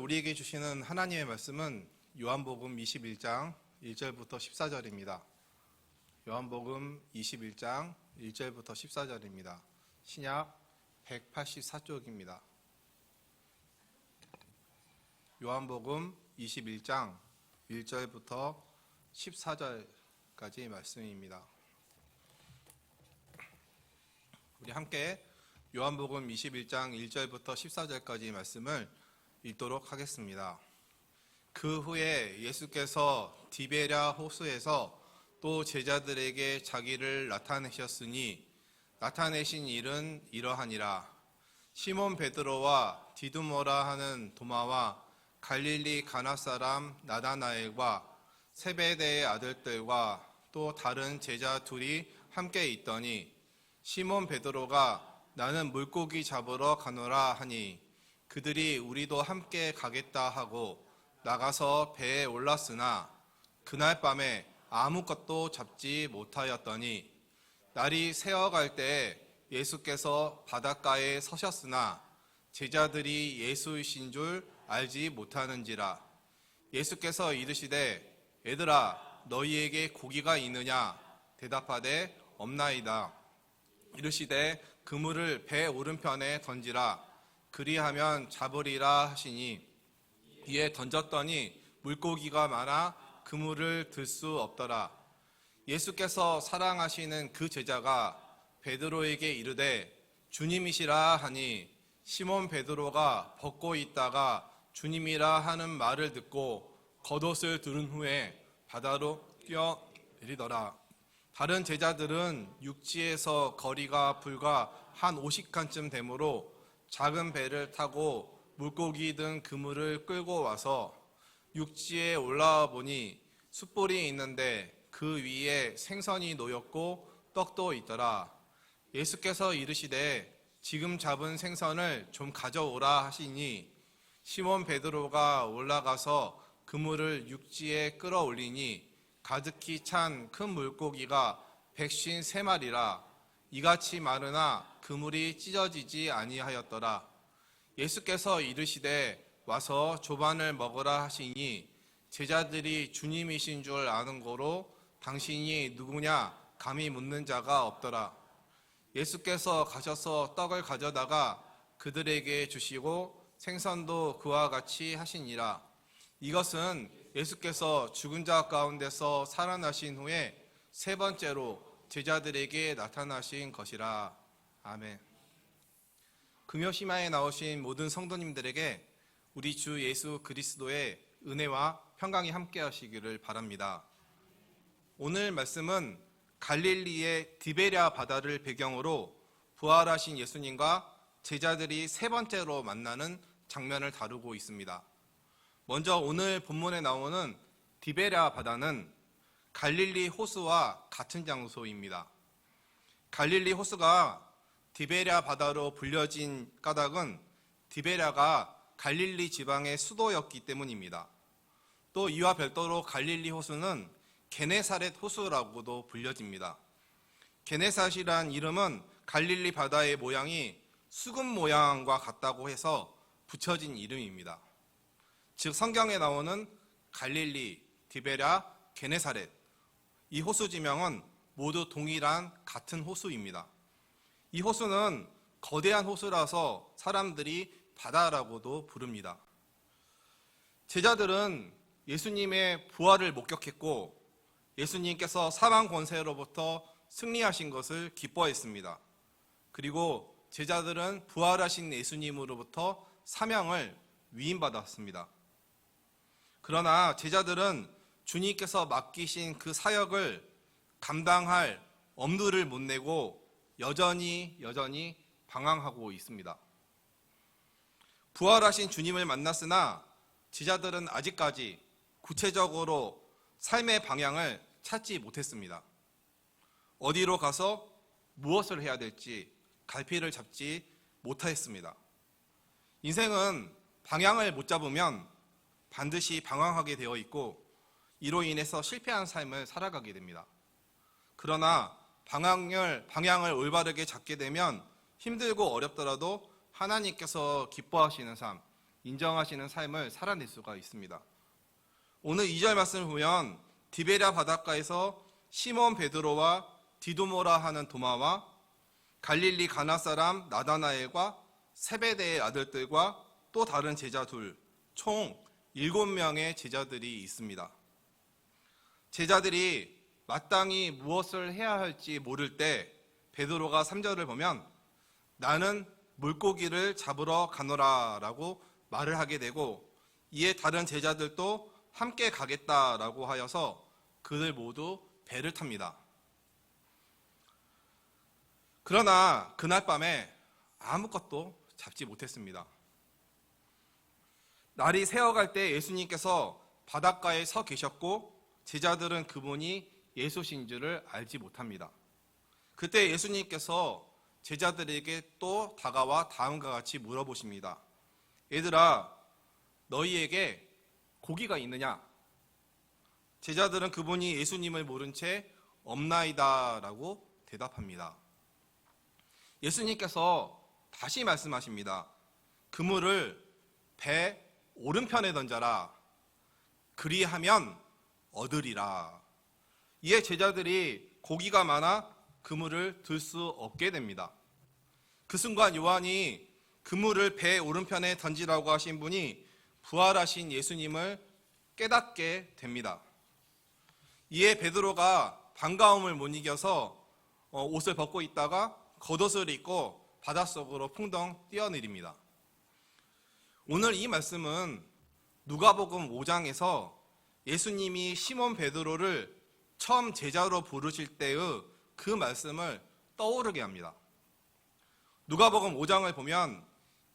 우리에게 주시는 하나님의 말씀은 요한복음 21장 1절부터 14절입니다. 요한복음 21장 1절부터 14절입니다. 신약 184쪽입니다. 요한복음 21장 1절부터 14절까지 말씀입니다. 우리 함께 요한복음 21장 1절부터 14절까지 말씀을 읽도록 하겠습니다. 그 후에 예수께서 디베랴 호수에서 또 제자들에게 자기를 나타내셨으니 나타내신 일은 이러하니라. 시몬 베드로와 디두모라 하는 도마와 갈릴리 가나 사람 나다나엘과 세베대의 아들들과 또 다른 제자 둘이 함께 있더니 시몬 베드로가 나는 물고기 잡으러 가노라 하니 그들이 우리도 함께 가겠다 하고 나가서 배에 올랐으나 그날 밤에 아무것도 잡지 못하였더니 날이 새어갈 때에 예수께서 바닷가에 서셨으나 제자들이 예수이신 줄 알지 못하는지라. 예수께서 이르시되 얘들아 너희에게 고기가 있느냐 대답하되 없나이다. 이르시되 그물을 배 오른편에 던지라. 그리하면 잡으리라 하시니 이에 던졌더니 물고기가 많아 그물을 들 수 없더라. 예수께서 사랑하시는 그 제자가 베드로에게 이르되 주님이시라 하니 시몬 베드로가 벗고 있다가 주님이라 하는 말을 듣고 겉옷을 두른 후에 바다로 뛰어내리더라. 다른 제자들은 육지에서 거리가 불과 한 50칸쯤 되므로 작은 배를 타고 물고기 든 그물을 끌고 와서 육지에 올라와 보니 숯불이 있는데 그 위에 생선이 놓였고 떡도 있더라. 예수께서 이르시되 지금 잡은 생선을 좀 가져오라 하시니 시몬 베드로가 올라가서 그물을 육지에 끌어올리니 가득히 찬 큰 물고기가 153마리라. 이같이 많으나 그물이 찢어지지 아니하였더라. 예수께서 이르시되 와서 조반을 먹으라 하시니 제자들이 주님이신 줄 아는 고로 당신이 누구냐 감히 묻는 자가 없더라. 예수께서 가셔서 떡을 가져다가 그들에게 주시고 생선도 그와 같이 하시니라. 이것은 예수께서 죽은 자 가운데서 살아나신 후에 세 번째로 제자들에게 나타나신 것이라. 아멘. 금요심야에 나오신 모든 성도님들에게 우리 주 예수 그리스도의 은혜와 평강이 함께 하시기를 바랍니다. 오늘 말씀은 갈릴리의 디베랴 바다를 배경으로 부활하신 예수님과 제자들이 세 번째로 만나는 장면을 다루고 있습니다. 먼저 오늘 본문에 나오는 디베랴 바다는 갈릴리 호수와 같은 장소입니다. 갈릴리 호수가 디베랴 바다로 불려진 까닭은 디베랴가 갈릴리 지방의 수도였기 때문입니다. 또 이와 별도로 갈릴리 호수는 게네사렛 호수라고도 불려집니다. 게네사렛이란 이름은 갈릴리 바다의 모양이 수금 모양과 같다고 해서 붙여진 이름입니다. 즉 성경에 나오는 갈릴리, 디베랴, 게네사렛 이 호수 지명은 모두 동일한 같은 호수입니다. 이 호수는 거대한 호수라서 사람들이 바다라고도 부릅니다. 제자들은 예수님의 부활을 목격했고 예수님께서 사망 권세로부터 승리하신 것을 기뻐했습니다. 그리고 제자들은 부활하신 예수님으로부터 사명을 위임받았습니다. 그러나 제자들은 주님께서 맡기신 그 사역을 감당할 엄두를 못 내고 여전히 방황하고 있습니다. 부활하신 주님을 만났으나 제자들은 아직까지 구체적으로 삶의 방향을 찾지 못했습니다. 어디로 가서 무엇을 해야 될지 갈피를 잡지 못하였습니다. 인생은 방향을 못 잡으면 반드시 방황하게 되어 있고 이로 인해서 실패한 삶을 살아가게 됩니다. 그러나 방향을 올바르게 잡게 되면 힘들고 어렵더라도 하나님께서 기뻐하시는 삶, 인정하시는 삶을 살아낼 수가 있습니다. 오늘 2절 말씀을 보면 디베랴 바닷가에서 시몬 베드로와 디두모라 하는 도마와 갈릴리 가나 사람 나다나엘과 세베대의 아들들과 또 다른 제자 둘, 총 7명의 제자들이 있습니다. 제자들이 마땅히 무엇을 해야 할지 모를 때 베드로가 3절을 보면 나는 물고기를 잡으러 가노라 라고 말을 하게 되고, 이에 다른 제자들도 함께 가겠다라고 하여서 그들 모두 배를 탑니다. 그러나 그날 밤에 아무것도 잡지 못했습니다. 날이 새어갈 때 예수님께서 바닷가에 서 계셨고 제자들은 그분이 예수신 줄을 알지 못합니다. 그때 예수님께서 제자들에게 또 다가와 다음과 같이 물어보십니다. 얘들아, 너희에게 고기가 있느냐? 제자들은 그분이 예수님을 모른 채 없나이다 라고 대답합니다. 예수님께서 다시 말씀하십니다. 그물을 배 오른편에 던져라. 그리하면 얻으리라. 이에 제자들이 고기가 많아 그물을 들 수 없게 됩니다. 그 순간 요한이 그물을 배 오른편에 던지라고 하신 분이 부활하신 예수님을 깨닫게 됩니다. 이에 베드로가 반가움을 못 이겨서 옷을 벗고 있다가 겉옷을 입고 바닷속으로 풍덩 뛰어내립니다. 오늘 이 말씀은 누가복음 5장에서 예수님이 시몬 베드로를 처음 제자로 부르실 때의 그 말씀을 떠오르게 합니다. 누가복음 5장을 보면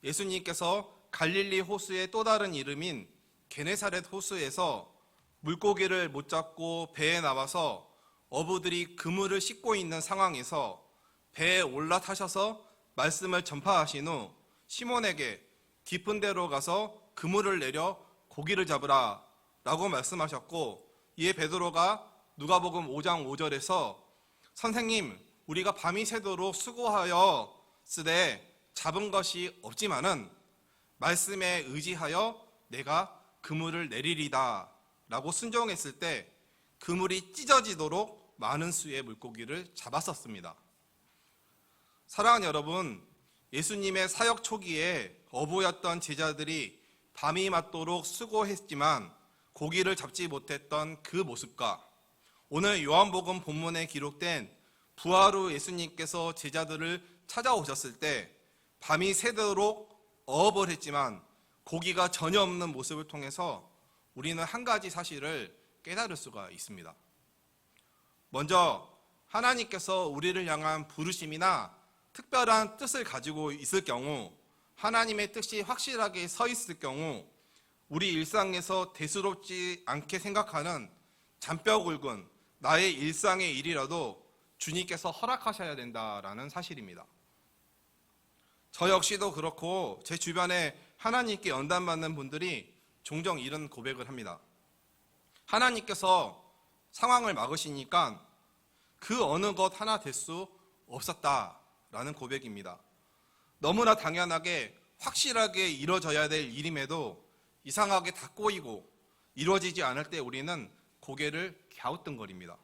예수님께서 갈릴리 호수의 또 다른 이름인 게네사렛 호수에서 물고기를 못 잡고 배에 나와서 어부들이 그물을 싣고 있는 상황에서 배에 올라타셔서 말씀을 전파하신 후 시몬에게 깊은 데로 가서 그물을 내려 고기를 잡으라 라고 말씀하셨고, 이에 베드로가 누가복음 5장 5절에서 선생님, 우리가 밤이 새도록 수고하여 쓰되 잡은 것이 없지만은 말씀에 의지하여 내가 그물을 내리리다 라고 순종했을 때 그물이 찢어지도록 많은 수의 물고기를 잡았었습니다. 사랑하는 여러분, 예수님의 사역 초기에 어부였던 제자들이 밤이 맞도록 수고했지만 고기를 잡지 못했던 그 모습과 오늘 요한복음 본문에 기록된 부활 후 예수님께서 제자들을 찾아오셨을 때 밤이 새도록 어업을 했지만 고기가 전혀 없는 모습을 통해서 우리는 한 가지 사실을 깨달을 수가 있습니다. 먼저 하나님께서 우리를 향한 부르심이나 특별한 뜻을 가지고 있을 경우, 하나님의 뜻이 확실하게 서 있을 경우 우리 일상에서 대수롭지 않게 생각하는 잔뼈 굵은 나의 일상의 일이라도 주님께서 허락하셔야 된다라는 사실입니다. 저 역시도 그렇고 제 주변에 하나님께 연단받는 분들이 종종 이런 고백을 합니다. 하나님께서 상황을 막으시니까 그 어느 것 하나 될 수 없었다라는 고백입니다. 너무나 당연하게 확실하게 이루어져야 될 일임에도 이상하게 다 꼬이고 이루어지지 않을 때 우리는 고개를 갸우뚱거립니다.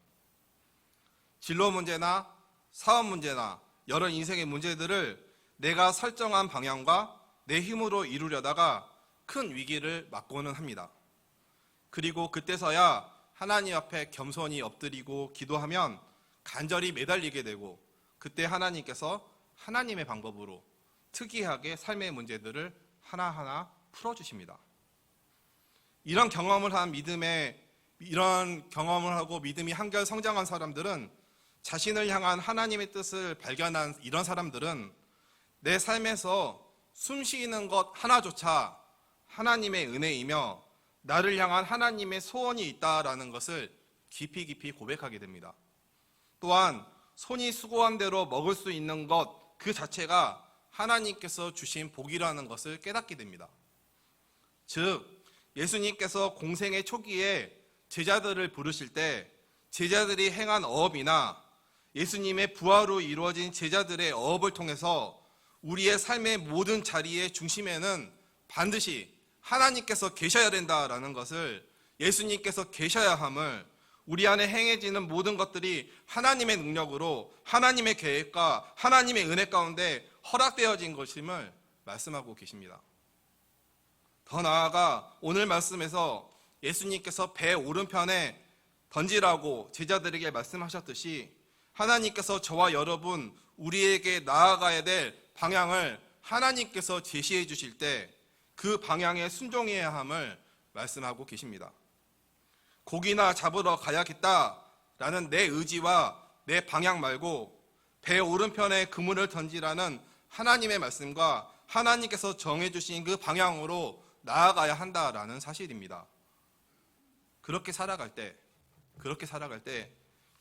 진로 문제나 사업 문제나 여러 인생의 문제들을 내가 설정한 방향과 내 힘으로 이루려다가 큰 위기를 맞고는 합니다. 그리고 그때서야 하나님 앞에 겸손히 엎드리고 기도하면 간절히 매달리게 되고, 그때 하나님께서 하나님의 방법으로 특이하게 삶의 문제들을 하나하나 풀어주십니다. 이런 경험을 하고 믿음이 한결 성장한 사람들은, 자신을 향한 하나님의 뜻을 발견한 이런 사람들은 내 삶에서 숨 쉬는 것 하나조차 하나님의 은혜이며 나를 향한 하나님의 소원이 있다라는 것을 깊이 깊이 고백하게 됩니다. 또한 손이 수고한 대로 먹을 수 있는 것 그 자체가 하나님께서 주신 복이라는 것을 깨닫게 됩니다. 즉 예수님께서 공생의 초기에 제자들을 부르실 때 제자들이 행한 어업이나 예수님의 부활 후 이루어진 제자들의 어업을 통해서 우리의 삶의 모든 자리의 중심에는 반드시 하나님께서 계셔야 된다라는 것을, 예수님께서 계셔야 함을, 우리 안에 행해지는 모든 것들이 하나님의 능력으로 하나님의 계획과 하나님의 은혜 가운데 허락되어진 것임을 말씀하고 계십니다. 더 나아가 오늘 말씀에서 예수님께서 배 오른편에 던지라고 제자들에게 말씀하셨듯이 하나님께서 저와 여러분 우리에게 나아가야 될 방향을 하나님께서 제시해 주실 때 그 방향에 순종해야 함을 말씀하고 계십니다. 고기나 잡으러 가야겠다라는 내 의지와 내 방향 말고 배 오른편에 그물을 던지라는 하나님의 말씀과 하나님께서 정해주신 그 방향으로 나아가야 한다라는 사실입니다. 그렇게 살아갈 때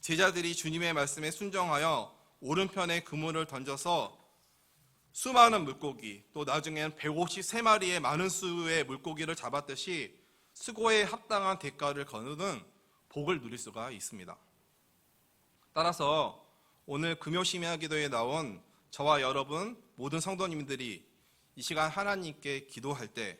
제자들이 주님의 말씀에 순종하여 오른편에 그물을 던져서 수많은 물고기, 또 나중에는 153마리의 많은 수의 물고기를 잡았듯이 수고에 합당한 대가를 거두는 복을 누릴 수가 있습니다. 따라서 오늘 금요심야 기도에 나온 저와 여러분 모든 성도님들이 이 시간 하나님께 기도할 때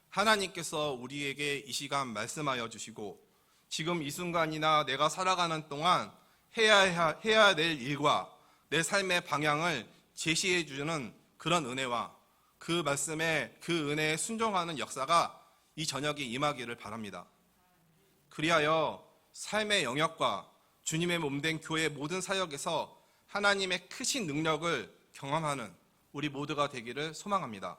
하나님께서 우리에게 이 시간 말씀하여 주시고 지금 이 순간이나 내가 살아가는 동안 해야 될 일과 내 삶의 방향을 제시해 주는 그런 은혜와 그 말씀에 그 은혜에 순종하는 역사가 이 저녁에 임하기를 바랍니다. 그리하여 삶의 영역과 주님의 몸된 교회 모든 사역에서 하나님의 크신 능력을 경험하는 우리 모두가 되기를 소망합니다.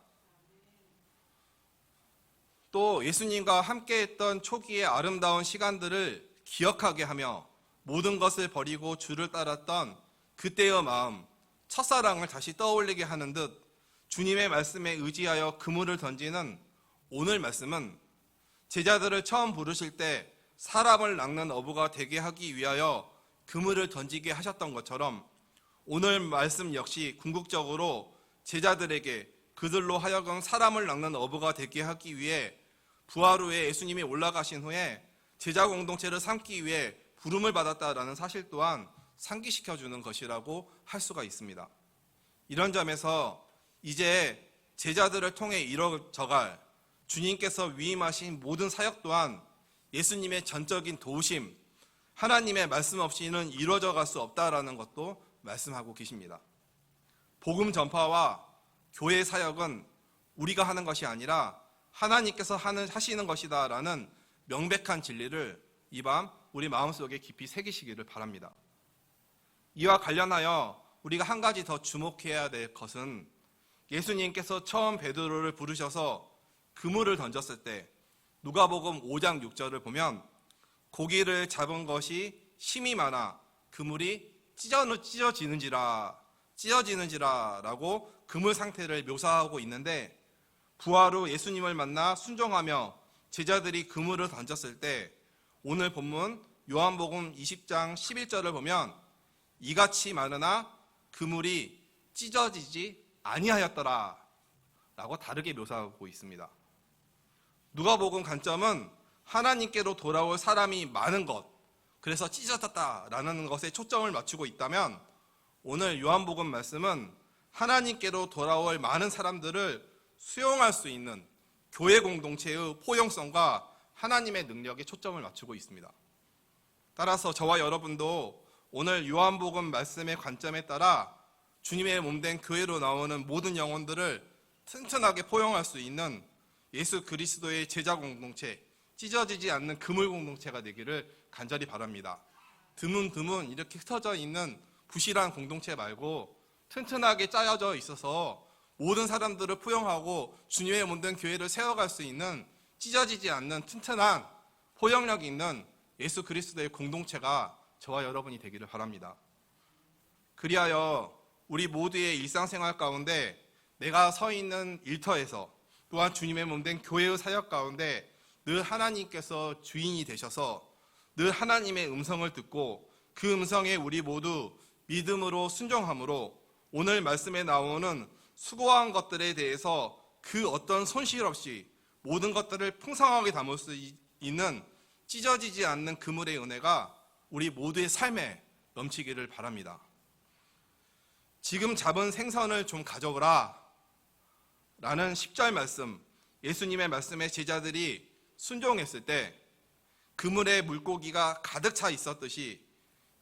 또 예수님과 함께했던 초기의 아름다운 시간들을 기억하게 하며 모든 것을 버리고 주를 따랐던 그때의 마음, 첫사랑을 다시 떠올리게 하는 듯 주님의 말씀에 의지하여 그물을 던지는 오늘 말씀은 제자들을 처음 부르실 때 사람을 낚는 어부가 되게 하기 위하여 그물을 던지게 하셨던 것처럼 오늘 말씀 역시 궁극적으로 제자들에게 그들로 하여금 사람을 낚는 어부가 되게 하기 위해 부활 후에 예수님이 올라가신 후에 제자 공동체를 삼기 위해 부름을 받았다라는 사실 또한 상기시켜주는 것이라고 할 수가 있습니다. 이런 점에서 이제 제자들을 통해 이루어져갈 주님께서 위임하신 모든 사역 또한 예수님의 전적인 도우심, 하나님의 말씀 없이는 이루어져 갈 수 없다라는 것도 말씀하고 계십니다. 복음 전파와 교회 사역은 우리가 하는 것이 아니라 하나님께서 하시는 것이다라는 명백한 진리를 이 밤 우리 마음속에 깊이 새기시기를 바랍니다. 이와 관련하여 우리가 한 가지 더 주목해야 될 것은 예수님께서 처음 베드로를 부르셔서 그물을 던졌을 때 누가복음 5장 6절을 보면 고기를 잡은 것이 심이 많아 그물이 찢어지는지라라고 그물 상태를 묘사하고 있는데 부활 후 예수님을 만나 순종하며 제자들이 그물을 던졌을 때 오늘 본문 요한복음 20장 11절을 보면 이같이 많으나 그물이 찢어지지 아니하였더라 라고 다르게 묘사하고 있습니다. 누가복음 관점은 하나님께로 돌아올 사람이 많은 것, 그래서 찢어졌다라는 것에 초점을 맞추고 있다면 오늘 요한복음 말씀은 하나님께로 돌아올 많은 사람들을 수용할 수 있는 교회 공동체의 포용성과 하나님의 능력에 초점을 맞추고 있습니다. 따라서 저와 여러분도 오늘 요한복음 말씀의 관점에 따라 주님의 몸된 교회로 나오는 모든 영혼들을 튼튼하게 포용할 수 있는 예수 그리스도의 제자 공동체, 찢어지지 않는 그물 공동체가 되기를 간절히 바랍니다. 드문드문 이렇게 흩어져 있는 부실한 공동체 말고 튼튼하게 짜여져 있어서 모든 사람들을 포용하고 주님의 몸된 교회를 세워갈 수 있는 찢어지지 않는 튼튼한 포용력 있는 예수 그리스도의 공동체가 저와 여러분이 되기를 바랍니다. 그리하여 우리 모두의 일상생활 가운데 내가 서 있는 일터에서 또한 주님의 몸된 교회의 사역 가운데 늘 하나님께서 주인이 되셔서 늘 하나님의 음성을 듣고 그 음성에 우리 모두 믿음으로 순종함으로 오늘 말씀에 나오는 수고한 것들에 대해서 그 어떤 손실 없이 모든 것들을 풍성하게 담을 수 있는 찢어지지 않는 그물의 은혜가 우리 모두의 삶에 넘치기를 바랍니다. 지금 잡은 생선을 좀 가져오라 라는 10절 말씀, 예수님의 말씀에 제자들이 순종했을 때 그물에 물고기가 가득 차 있었듯이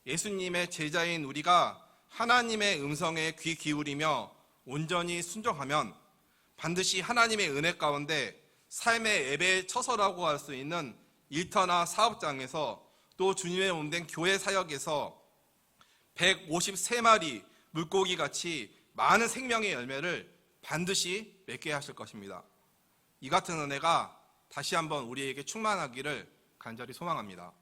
예수님의 제자인 우리가 하나님의 음성에 귀 기울이며 온전히 순종하면 반드시 하나님의 은혜 가운데 삶의 예배 처소라고 할 수 있는 일터나 사업장에서 또 주님의 몸된 교회 사역에서 153마리 물고기 같이 많은 생명의 열매를 반드시 맺게 하실 것입니다. 이 같은 은혜가 다시 한번 우리에게 충만하기를 간절히 소망합니다.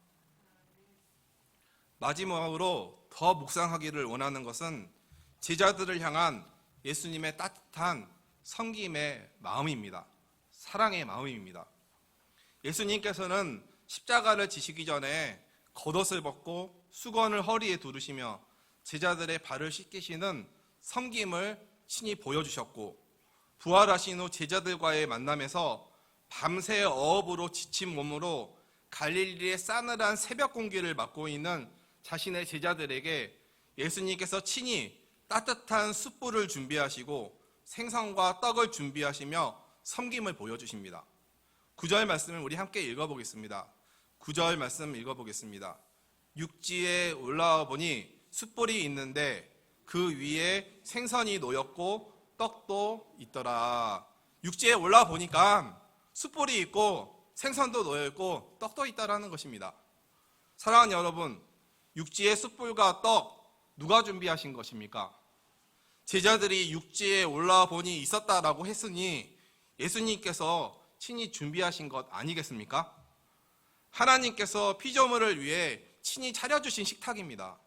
마지막으로 더 묵상하기를 원하는 것은 제자들을 향한 예수님의 따뜻한 섬김의 마음입니다. 사랑의 마음입니다. 예수님께서는 십자가를 지시기 전에 겉옷을 벗고 수건을 허리에 두르시며 제자들의 발을 씻기시는 섬김을 친히 보여주셨고, 부활하신 후 제자들과의 만남에서 밤새 어업으로 지친 몸으로 갈릴리의 싸늘한 새벽 공기를 맡고 있는 자신의 제자들에게 예수님께서 친히 따뜻한 숯불을 준비하시고 생선과 떡을 준비하시며 섬김을 보여주십니다. 9절 말씀을 우리 함께 읽어보겠습니다. 9절 말씀 읽어보겠습니다. 육지에 올라와 보니 숯불이 있는데 그 위에 생선이 놓였고 떡도 있더라. 육지에 올라와 보니까 숯불이 있고 생선도 놓여있고 떡도 있다라는 것입니다. 사랑하는 여러분, 육지에 숯불과 떡 누가 준비하신 것입니까? 제자들이 육지에 올라와 보니 있었다라고 했으니 예수님께서 친히 준비하신 것 아니겠습니까? 하나님께서 피조물을 위해 친히 차려주신 식탁입니다.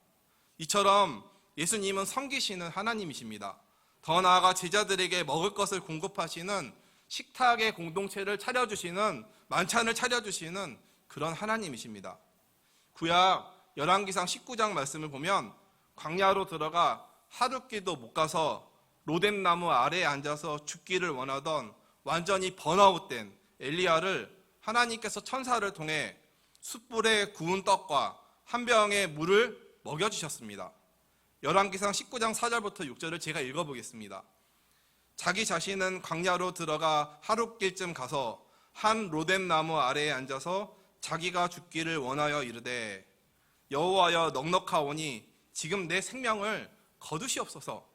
이처럼 예수님은 섬기시는 하나님이십니다. 더 나아가 제자들에게 먹을 것을 공급하시는 식탁의 공동체를 차려주시는, 만찬을 차려주시는 그런 하나님이십니다. 구약 열왕기상 19장 말씀을 보면 광야로 들어가 하루끼도 못 가서 로뎀나무 아래에 앉아서 죽기를 원하던 완전히 번아웃된 엘리야를 하나님께서 천사를 통해 숯불에 구운 떡과 한 병의 물을 먹여주셨습니다. 열왕기상 19장 4절부터 6절을 제가 읽어보겠습니다. 자기 자신은 광야로 들어가 하룻길쯤 가서 한 로뎀나무 아래에 앉아서 자기가 죽기를 원하여 이르되 여호와여 넉넉하오니 지금 내 생명을 거두시옵소서.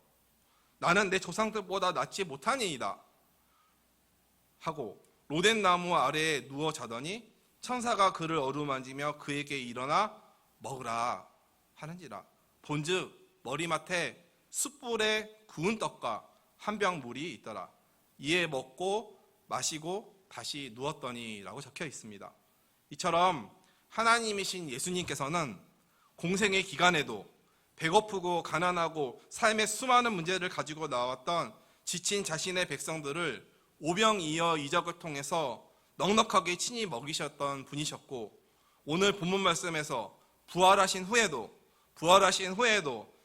나는 내 조상들보다 낫지 못하니이다 하고 로뎀나무 아래에 누워 자더니 천사가 그를 어루만지며 그에게 일어나 먹으라 하는지라. 본즉 머리맡에 숯불에 구운 떡과 한 병 물이 있더라. 이에 먹고 마시고 다시 누웠더니 라고 적혀 있습니다. 이처럼 하나님이신 예수님께서는 공생의 기간에도 배고프고 가난하고 삶의 수많은 문제를 가지고 나왔던 지친 자신의 백성들을 오병이어 이적을 통해서 넉넉하게 친히 먹이셨던 분이셨고, 오늘 본문 말씀에서 부활하신 후에도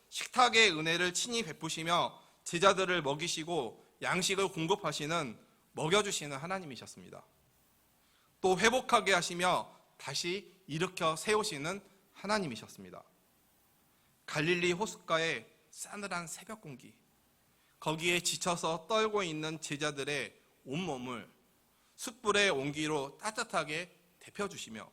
식탁의 은혜를 친히 베푸시며 제자들을 먹이시고 양식을 공급하시는, 먹여주시는 하나님이셨습니다. 또 회복하게 하시며 다시 일으켜 세우시는 하나님이셨습니다. 갈릴리 호숫가의 싸늘한 새벽 공기, 거기에 지쳐서 떨고 있는 제자들의 온몸을 숯불의 온기로 따뜻하게 데펴주시며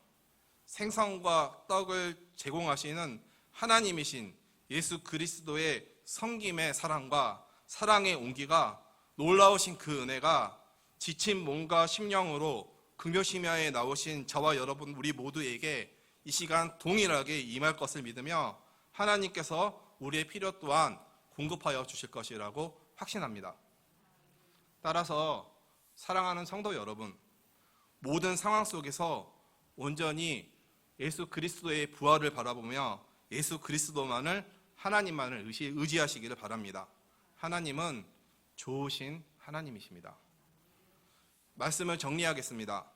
생선과 떡을 제공하시는 하나님이신 예수 그리스도의 섬김의 사랑과 사랑의 온기가, 놀라우신 그 은혜가 지친 몸과 심령으로 금요심야에 나오신 저와 여러분 우리 모두에게 이 시간 동일하게 임할 것을 믿으며 하나님께서 우리의 필요 또한 공급하여 주실 것이라고 확신합니다. 따라서 사랑하는 성도 여러분, 모든 상황 속에서 온전히 예수 그리스도의 부활을 바라보며 예수 그리스도만을, 하나님만을 의지하시기를 바랍니다. 하나님은 좋으신 하나님이십니다. 말씀을 정리하겠습니다.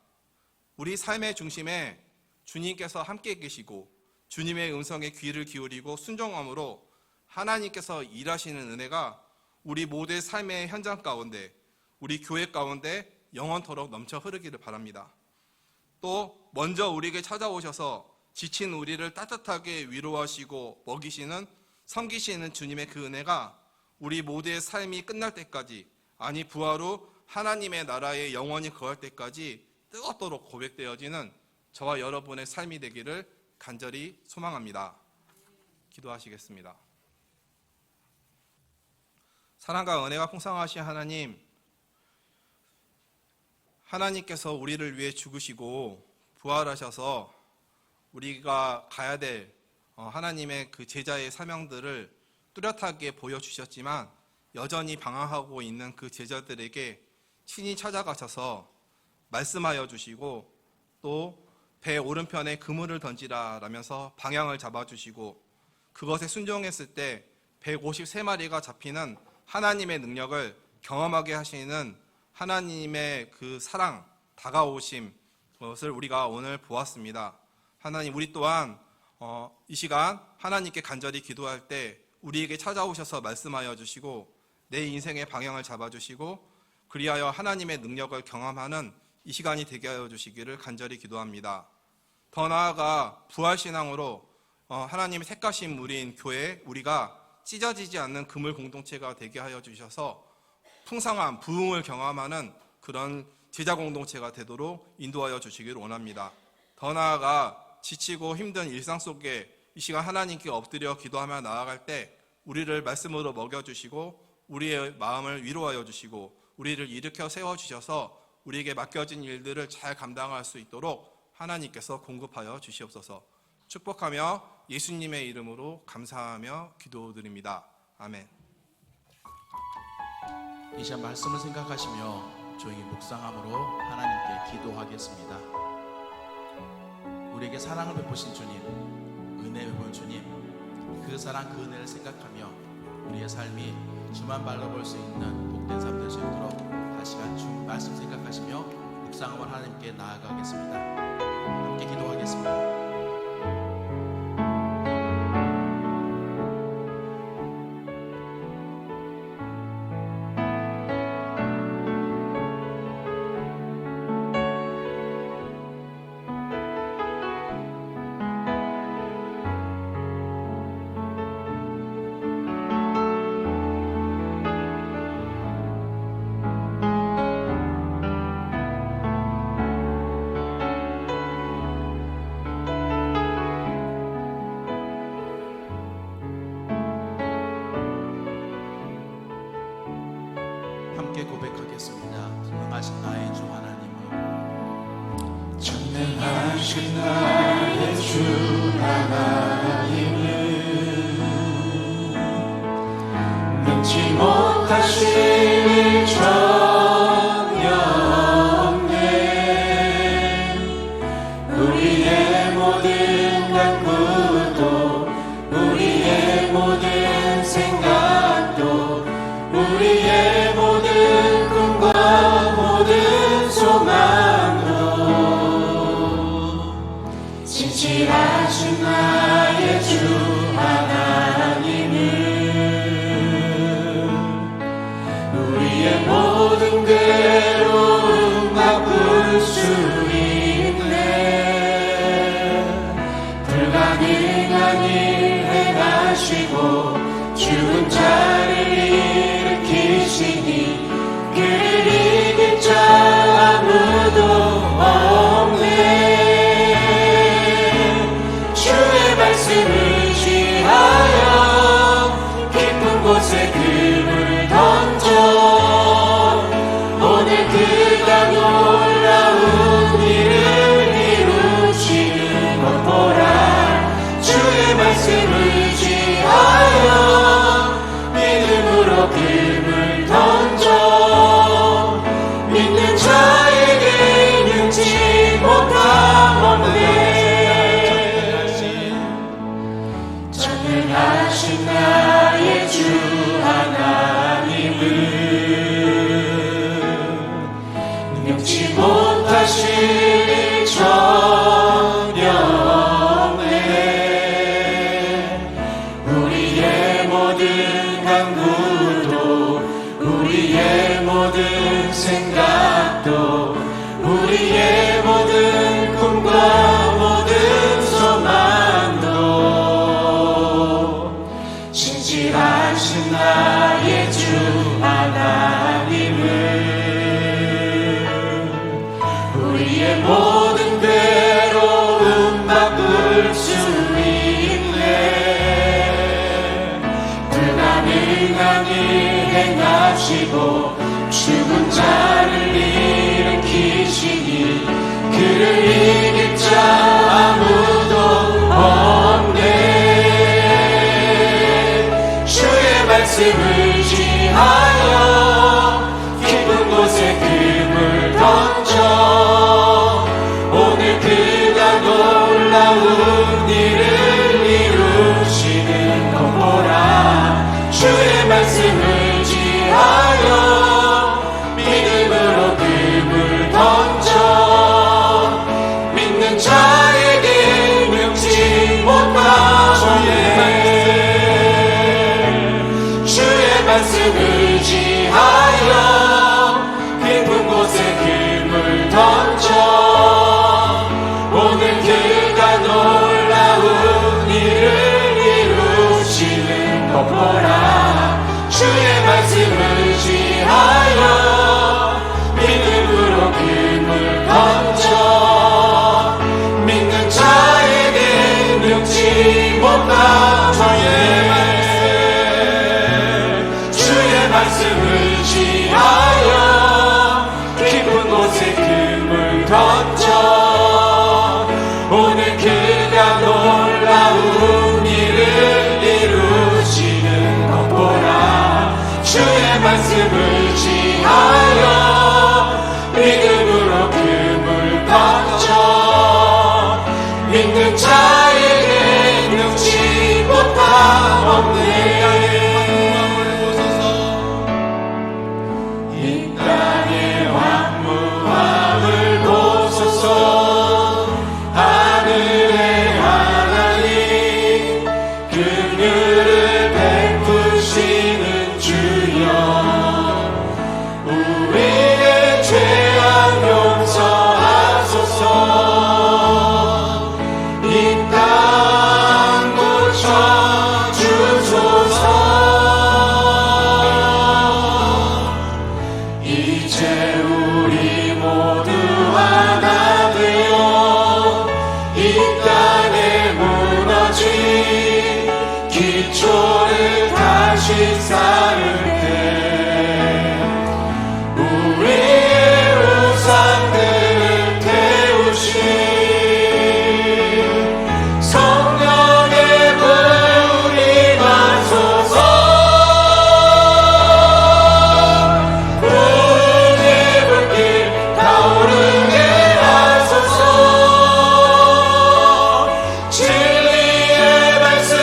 우리 삶의 중심에 주님께서 함께 계시고 주님의 음성에 귀를 기울이고 순종함으로 하나님께서 일하시는 은혜가 우리 모두의 삶의 현장 가운데, 우리 교회 가운데 영원토록 넘쳐 흐르기를 바랍니다. 또 먼저 우리에게 찾아오셔서 지친 우리를 따뜻하게 위로하시고 먹이시는, 섬기시는 주님의 그 은혜가 우리 모두의 삶이 끝날 때까지, 아니 부활 후 하나님의 나라에 영원히 거할 때까지 뜨겁도록 고백되어지는 저와 여러분의 삶이 되기를 간절히 소망합니다. 기도하시겠습니다. 사랑과 은혜가 풍성하신 하나님, 하나님께서 우리를 위해 죽으시고 부활하셔서 우리가 가야 될 하나님의 그 제자의 사명들을 뚜렷하게 보여주셨지만 여전히 방황하고 있는 그 제자들에게 친히 찾아가셔서 말씀하여 주시고 또 배 오른편에 그물을 던지라 라면서 방향을 잡아주시고 그것에 순종했을 때 153마리가 잡히는 하나님의 능력을 경험하게 하시는 하나님의 그 사랑, 다가오심, 그것을 우리가 오늘 보았습니다. 하나님, 우리 또한 이 시간 하나님께 간절히 기도할 때 우리에게 찾아오셔서 말씀하여 주시고 내 인생의 방향을 잡아주시고 그리하여 하나님의 능력을 경험하는 이 시간이 되게 하여 주시기를 간절히 기도합니다. 더 나아가 부활신앙으로 하나님의 택하신 우리인 교회, 우리가 찢어지지 않는 그물 공동체가 되게 하여 주셔서 풍성한 부흥을 경험하는 그런 제자 공동체가 되도록 인도하여 주시기를 원합니다. 더 나아가 지치고 힘든 일상 속에 이 시간 하나님께 엎드려 기도하며 나아갈 때 우리를 말씀으로 먹여주시고 우리의 마음을 위로하여 주시고 우리를 일으켜 세워주셔서 우리에게 맡겨진 일들을 잘 감당할 수 있도록 하나님께서 공급하여 주시옵소서. 축복하며 예수님의 이름으로 감사하며 기도드립니다. 아멘. 이 시간 말씀을 생각하시며 조용히 묵상함으로 하나님께 기도하겠습니다. 우리에게 사랑을 베푸신 주님, 은혜 베푼 주님, 그 사랑 그 은혜를 생각하며 우리의 삶이 주만 바라볼 수 있는 복된 삶 될 수 있도록 다시 시간 주 말씀 생각하시며 묵상함을 하나님께 나아가겠습니다. 함께 기도하겠습니다. 함께 고백하겠습니다. 전능하신 나의 주 하나님은 전능하신 나의 주 하나님은 능치 못하실 정령네 우리의 모든 간구도 우리의 모든 생각도 우리의 모든 꿈과 모든 소망도 진실하신 나의 주 하나님은 우리의 모든 하시고 죽은 자를 일으키시니 그를 이길 자 아무도 없네. 주의 말씀을 지하여 깊은 곳에 금을 던져 오늘 그가 놀라운 일을 이루시는 것 보라. 주의 말씀을 지하여 믿음으로 금을 던져 믿는 자에게 능치 못하 주의 말씀을 지하여 깊은 곳에 금을 던져 오늘 그가 놀라운 일을 이루시는 것 보라. 주의 말씀을 지하여 믿음으로 금을 던져 믿는 자에게 능치 못하 주의 말씀을 지하여 깊은 곳에 금을 던져 오늘 그가 놀라운 일을 이루시는 것 보라. 주의 말씀을 지하여 믿음으로 금을 던져 믿는 자에게 능치 못함 없네. 이 땅의 황무함을 보소서. 하늘의 하나님 긍휼을 베푸시는 주여 우리의 죄악 용서하소서. 이 땅 고쳐주소서. 이제 우리 모두 하나 되어 이 땅에 무너진 기초를 다시 쌓을 때 우리의 우상들을 태우신 성령의 불이 나소서. 불의 불길 타오르게 하소서. 진리의 말씀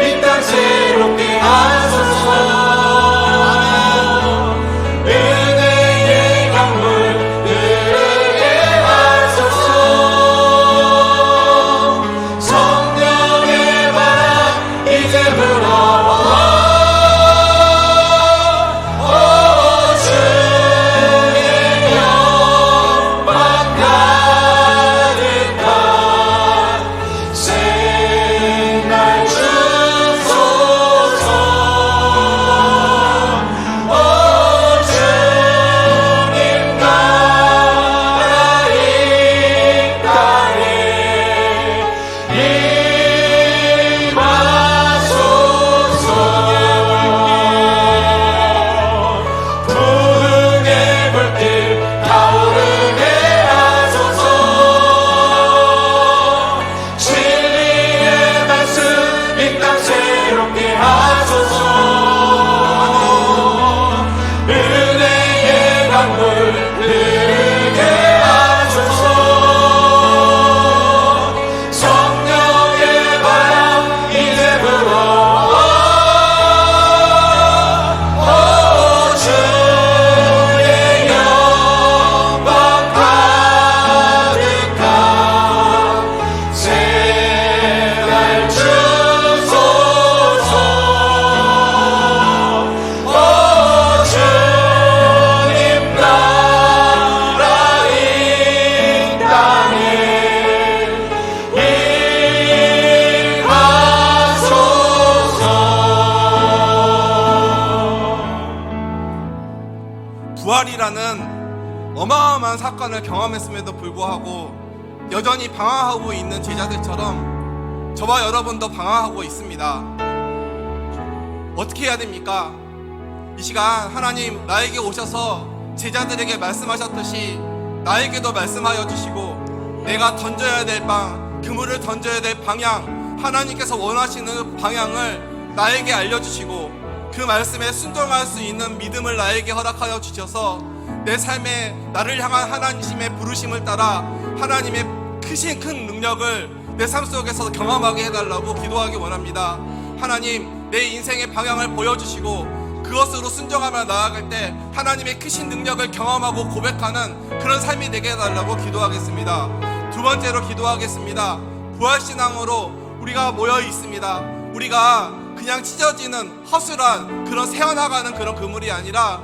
이 땅 새롭게 하소서. 은혜의 강물 흐르게 하소서. 성령의 바람 이제 불어와 주의 영광 가득한 새날 주소서. 주님 나라 이 땅에 임하소서. 부흥의 불길 타오르게 하소서. 진리의 말씀 이 땅 새롭게 하소서. 은혜의 강물 흐르게 하소서. 성령의 바람 이제 불어와 주의 영광 가득한 새날 주소서. 주님 나라 이 땅에 임하소서. 부활이라는 어마어마한 사건을 경험했음에도 불구하고 여전히 방황하고 있는 제자들처럼 저와 여러분도 방황하고 있습니다. 어떻게 해야 됩니까? 이 시간 하나님 나에게 오셔서 제자들에게 말씀하셨듯이 나에게도 말씀하여 주시고 내가 던져야 될 그물을 던져야 될 방향, 하나님께서 원하시는 방향을 나에게 알려주시고 그 말씀에 순종할 수 있는 믿음을 나에게 허락하여 주셔서 내 삶에 나를 향한 하나님의 부르심을 따라 하나님의 크신 큰 능력을 내 삶 속에서 경험하게 해달라고 기도하기 원합니다. 하나님, 내 인생의 방향을 보여주시고 그것으로 순종하며 나아갈 때 하나님의 크신 능력을 경험하고 고백하는 그런 삶이 되게 해달라고 기도하겠습니다. 두 번째로 기도하겠습니다. 부활신앙으로 우리가 모여 있습니다. 우리가 그냥 찢어지는 허술한 그런 새어나가는 그런 그물이 아니라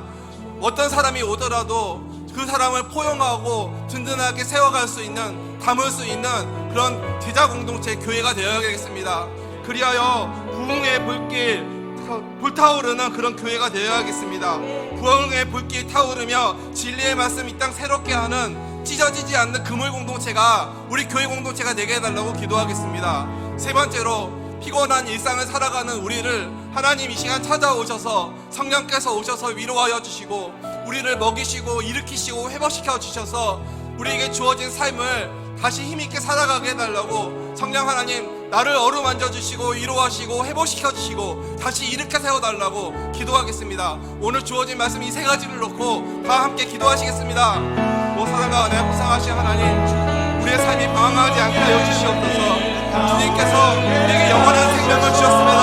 어떤 사람이 오더라도 그 사람을 포용하고 든든하게 세워갈 수 있는, 담을 수 있는 그런 제자 공동체 교회가 되어야겠습니다. 그리하여 부흥의 불길 불타오르는 그런 교회가 되어야겠습니다. 부흥의 불길 타오르며 진리의 말씀 이 땅 새롭게 하는 찢어지지 않는 그물 공동체가 우리 교회 공동체가 되게 해달라고 기도하겠습니다. 세 번째로 피곤한 일상을 살아가는 우리를 하나님 이 시간 찾아오셔서 성령께서 오셔서 위로하여 주시고 우리를 먹이시고 일으키시고 회복시켜 주셔서 우리에게 주어진 삶을 다시 힘있게 살아가게 해달라고 성령 하나님 나를 어루만져 주시고 위로하시고 회복시켜 주시고 다시 일으켜 세워달라고 기도하겠습니다. 오늘 주어진 말씀 이 세 가지를 놓고 다 함께 기도하시겠습니다. 사랑과 은혜 불쌍하신 하나님, 우리의 삶이 방황하지 않게 하여 주시옵소서. 주님께서 우리에게 영원한 생명을 주셨음에도